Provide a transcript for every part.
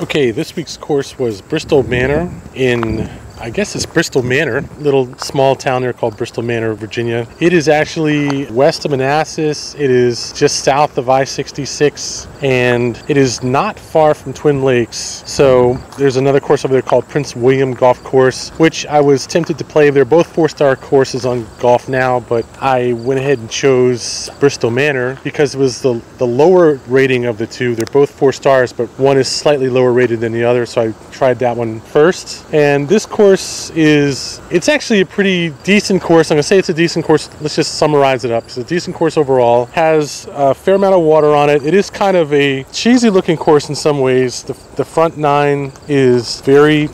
Okay, this week's course was Bristow Manor in, I guess it's Bristow Manor, little small town there called Bristow Manor, Virginia. It is actually west of Manassas. It is just south of I-66, and it is not far from Twin Lakes. So there's another course over there called Prince William Golf Course, which I was tempted to play. They're both 4-star courses on GolfNow, but I went ahead and chose Bristow Manor because it was the lower rating of the two. They're both 4 stars, but one is slightly lower rated than the other, so I tried that one first. And this course it's actually a pretty decent course. I'm gonna say it's a decent course. Let's just summarize it up. It's a decent course overall. Has a fair amount of water on it. It is kind of a cheesy looking course in some ways. The front 9 is very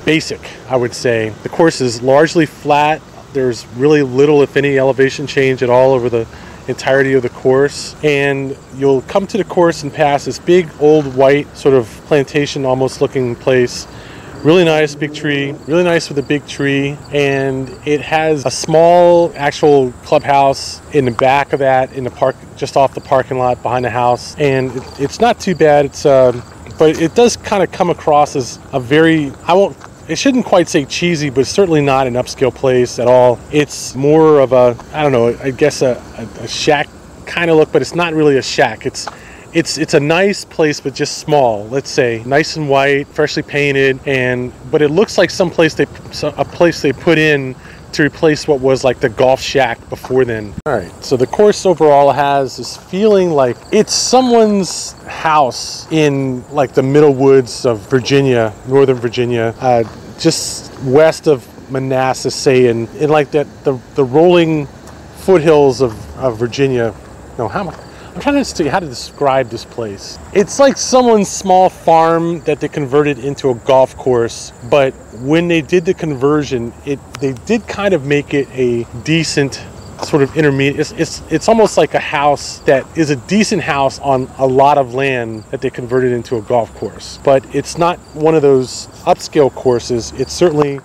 basic, I would say. The course is largely flat. There's really little, if any, elevation change at all over the entirety of the course, and you'll come to the course and pass this big old white sort of plantation almost looking place. Really nice big tree, really nice with a big tree, and it has a small actual clubhouse in the back of that, in the park, just off the parking lot behind the house. And it's not too bad. It's but it does kind of come across as a very, it shouldn't quite say cheesy, but it's certainly not an upscale place at all. It's more of a, I don't know, I guess a shack kind of look, but it's not really a shack. It's a nice place, but just small. Let's say nice and white, freshly painted, but it looks like a place they put in to replace what was like the golf shack before then. All right, so the course overall has this feeling like it's someone's house in like the middle woods of Virginia, Northern Virginia, just west of Manassas, say, in like that the rolling foothills of Virginia. No, I'm trying to see how to describe this place. It's like someone's small farm that they converted into a golf course, but when they did the conversion, they did kind of make it a decent sort of intermediate. It's almost like a house that is a decent house on a lot of land that they converted into a golf course. But it's not one of those upscale courses. It's certainly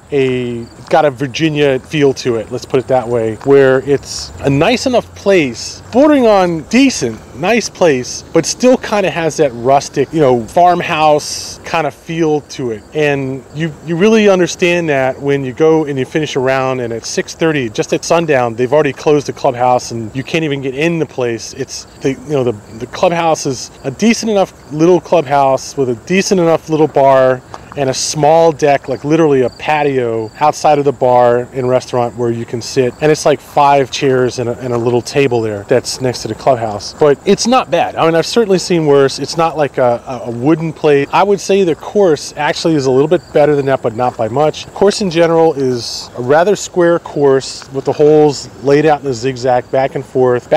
got a Virginia feel to it, let's put it that way, where it's a nice enough place, bordering on decent, nice place, but still kind of has that rustic, farmhouse kind of feel to it. And you really understand that when you go and you finish a round, and at 6:30, just at sundown, they've already closed the clubhouse and you can't even get in the place. It's the clubhouse is a decent enough little clubhouse with a decent enough little bar and a small deck, like literally a patio outside of the bar and restaurant where you can sit. And it's like 5 chairs and a little table there that's next to the clubhouse. But it's not bad. I mean, I've certainly seen worse. It's not like a wooden place. I would say the course actually is a little bit better than that, but not by much. The course in general is a rather square course with the holes laid out in a zigzag, back and forth,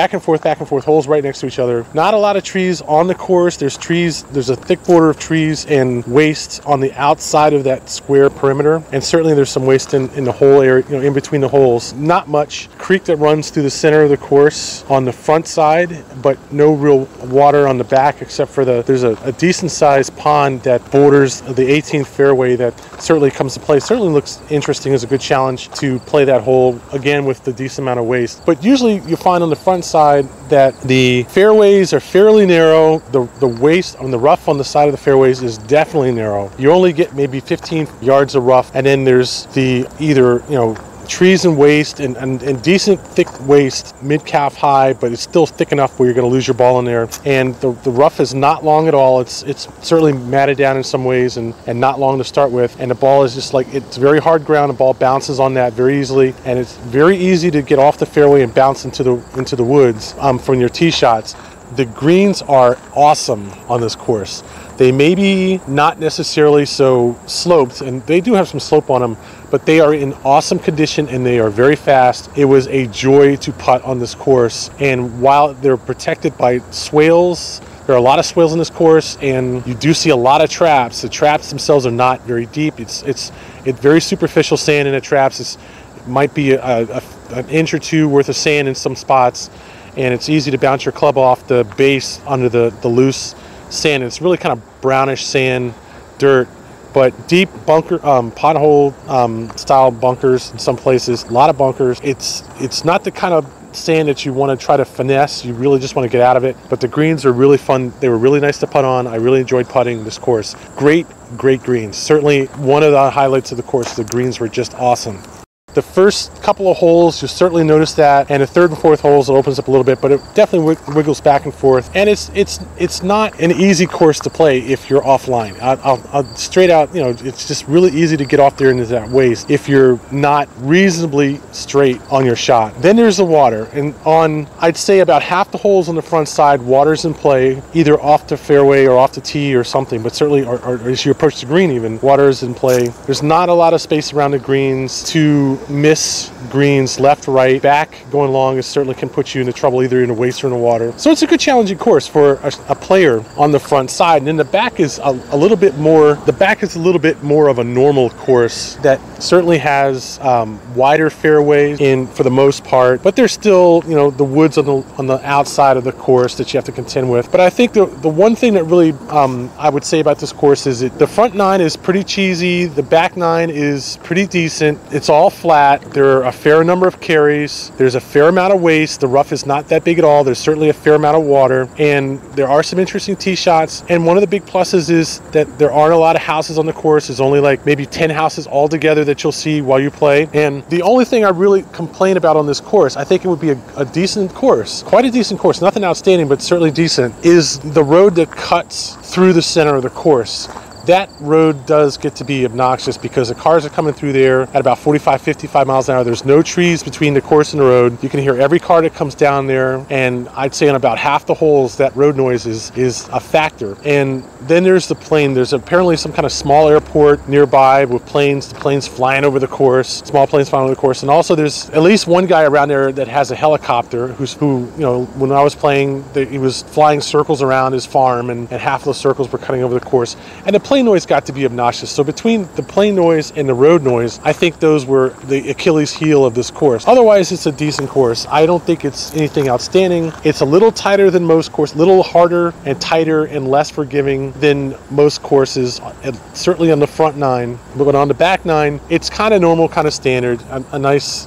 holes right next to each other. Not a lot of trees on the course. There's a thick border of trees and waste on the outside of that square perimeter, and certainly there's some waste in the whole area, in between the holes. Not much. Creek that runs through the center of the course on the front side, but no real water on the back, except for there's a decent sized pond that borders the 18th fairway that certainly comes to play. Certainly looks interesting as a good challenge to play that hole, again with the decent amount of waste. But usually you find on the front side that the fairways are fairly narrow. The waste on the rough on the side of the fairways is definitely narrow. You only get maybe 15 yards of rough, and then there's the either trees and waste and decent thick waste mid-calf high, but it's still thick enough where you're going to lose your ball in there. And the rough is not long at all. It's certainly matted down in some ways and not long to start with. And the ball is just like, it's very hard ground. The ball bounces on that very easily, and it's very easy to get off the fairway and bounce into the woods from your tee shots. The greens are awesome on this course. They may be not necessarily so sloped, and they do have some slope on them, but they are in awesome condition and they are very fast. It was a joy to putt on this course, and while they're protected by swales, there are a lot of swales in this course, and you do see a lot of traps. The traps themselves are not very deep. It's very superficial sand in the traps. It might be an inch or two worth of sand in some spots, and it's easy to bounce your club off the base under the loose sand. It's really kind of brownish sand, dirt, but deep bunker, pothole style bunkers in some places. A lot of bunkers. It's not the kind of sand that you want to try to finesse. You really just want to get out of it. But the greens are really fun. They were really nice to putt on. I really enjoyed putting this course. Great greens. Certainly one of the highlights of the course. The greens were just awesome. The first couple of holes, you'll certainly notice that, and the third and fourth holes, it opens up a little bit, but it definitely wiggles back and forth. And it's not an easy course to play if you're offline. I'll straight out, it's just really easy to get off there into that waste if you're not reasonably straight on your shot. Then there's the water, and on, I'd say about half the holes on the front side, water's in play, either off the fairway or off the tee or something, but certainly, or as you approach the green even, water is in play. There's not a lot of space around the greens to miss greens left, right, back going long. It certainly can put you into trouble either in the waste or in the water. So it's a good challenging course for a player on the front side. And then the back is a little bit more of a normal course that certainly has wider fairways in for the most part, but there's still, the woods on the outside of the course that you have to contend with. But I think the one thing that really I would say about this course is that the front nine is pretty cheesy. The back nine is pretty decent. It's all flat. There are a fair number of carries. There's a fair amount of waste. The rough is not that big at all. There's certainly a fair amount of water, and there are some interesting tee shots. And one of the big pluses is that there aren't a lot of houses on the course. There's only like maybe 10 houses altogether that you'll see while you play. And the only thing I really complain about on this course, I think it would be a decent course, quite a decent course, nothing outstanding, but certainly decent, is the road that cuts through the center of the course. That road does get to be obnoxious because the cars are coming through there at about 45, 55 miles an hour. There's no trees between the course and the road. You can hear every car that comes down there, and I'd say on about half the holes that road noise is a factor. And then there's the plane. There's apparently some kind of small airport nearby with the planes flying over the course, small planes flying over the course. And also there's at least one guy around there that has a helicopter who when I was playing, he was flying circles around his farm, and half of those circles were cutting over the course. And the plane noise got to be obnoxious. So between the plane noise and the road noise, I think those were the Achilles heel of this course. Otherwise, it's a decent course. I don't think it's anything outstanding. It's a little tighter than most courses, a little harder and tighter and less forgiving than most courses, certainly on the front nine. But on the back nine, it's kind of normal, kind of standard, a nice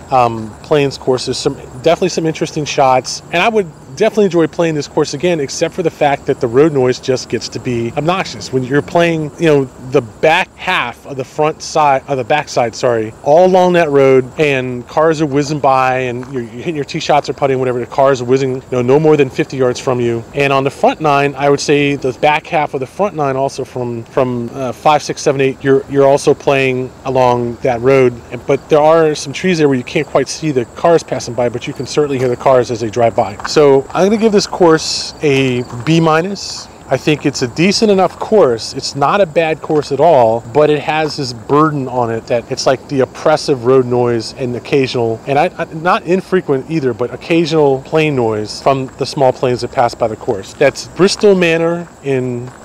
plains course. There's definitely some interesting shots, and I would definitely enjoy playing this course again, except for the fact that the road noise just gets to be obnoxious when you're playing, the back half of the backside, all along that road, and cars are whizzing by, and you're hitting your tee shots or putting, whatever. The cars are whizzing, no more than 50 yards from you. And on the front nine, I would say the back half of the front nine, also from 5, 6, 7, 8, you're also playing along that road. But there are some trees there where you can't quite see the cars passing by, but you can certainly hear the cars as they drive by. So I'm going to give this course a B-. I think it's a decent enough course. It's not a bad course at all, but it has this burden on it that it's like the oppressive road noise and occasional, and not infrequent either, but occasional plane noise from the small planes that pass by the course. That's Bristow Manor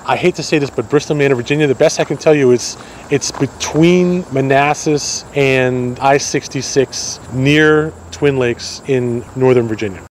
I hate to say this, but Bristow Manor, Virginia. The best I can tell you is it's between Manassas and I-66 near Twin Lakes in Northern Virginia.